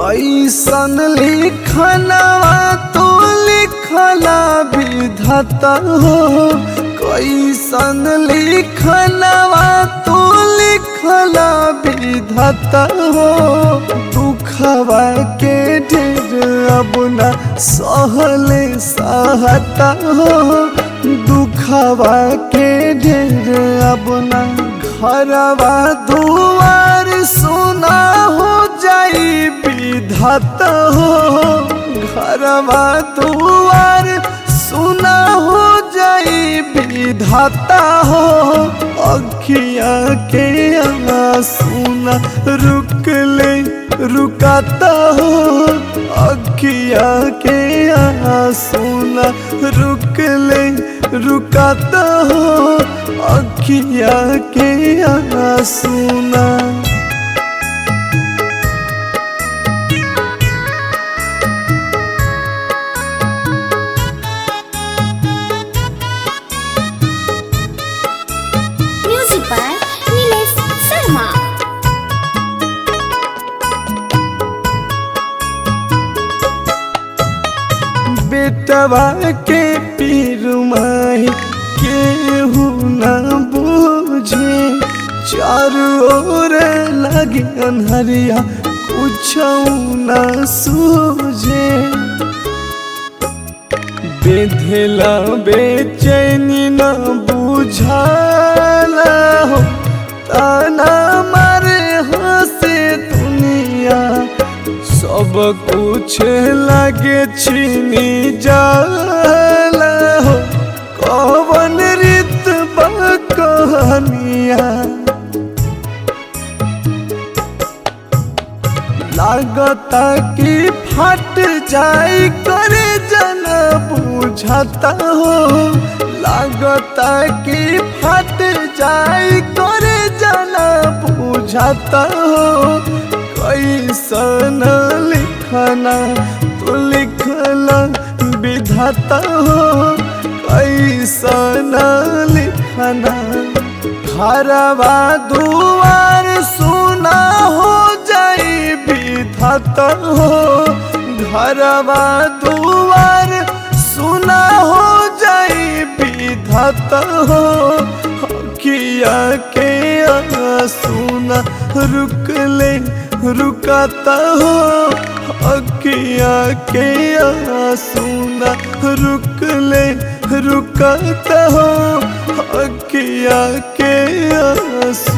कैसन लिखनवा तू लिखला विधाता हो, कैसन लिखनवा तू लिखला विधाता हो। दुखवा के ढेर अब न सहले सहता हो, दुखवा के ढेर अब न घरवा दुआर सुना हो जाई विधाता हो, घरवा दुआर सुना हो जाई विधाता हो। अखिया के आंसू रुकले रुकाता हो, अखिया के आंसू रुकले रुकाता हो, अखिया के आंसू। Music by Nilesh Sharma. बेटवा के पीर माही केहू न बूझे, चारों ओर लगे अन्हरिया कुछ न सूझे। बेधेला बेचैनी न बुझाला हो, ताना मारे हंसे दुनिया, सब कुछ लगे छीनी जाला हो। कौन रीत बकहनिया लागता कि फट जाई करे जना बुझाता हो, लागता कि फट जाई करे जना बुझाता हो। कैसन लिखना तू लिखला विधाता हो, कैसन लिखना घरवा दुआर सुना हो जाई विधाता हो, घरवा दुआर सुना हो जाई विधाता हो। अखिया के आंसू रुकले रुकाता हो, अखिया के आंसू रुकले रुकाता हो, अखिया के आंसू।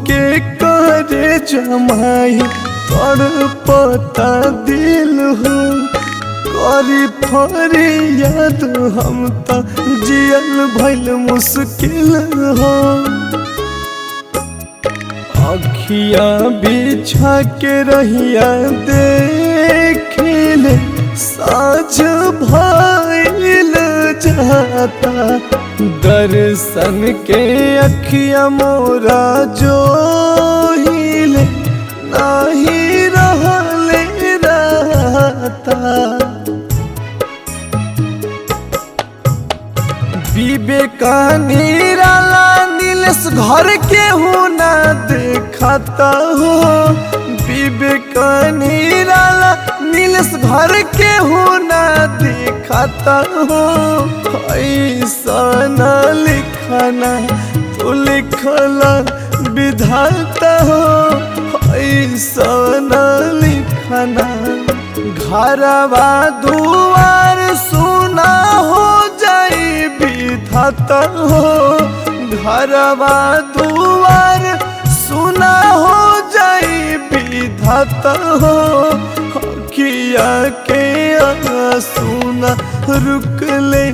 के करे जमाई तड़पता दिल हो, करी फरियाद हम त जियल भइल मुश्किल हो। अखिया बिछा के रहिया देखिले साँझ भइल जाता, दर्शन के अखिया मोरा जो हिले नाही रहले रहता। विवेका निराला नीलेश घर के हो ना देखता हो, विवेका निराला नीलेश घर के हो ना देखता हो। ऐसन लिखना तू लिखला विधाता हो, ऐसन लिखना घरवा दुआर सुना हो जाई विधाता हो, घरवा दुआर सुना हो जाई विधाता हो। अखिया के आंसू रुकले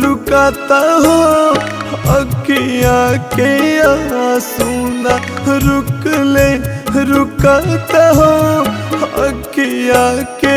रुकाता हो, अखिया के आंसू रुकले रुकाता हो, अखिया के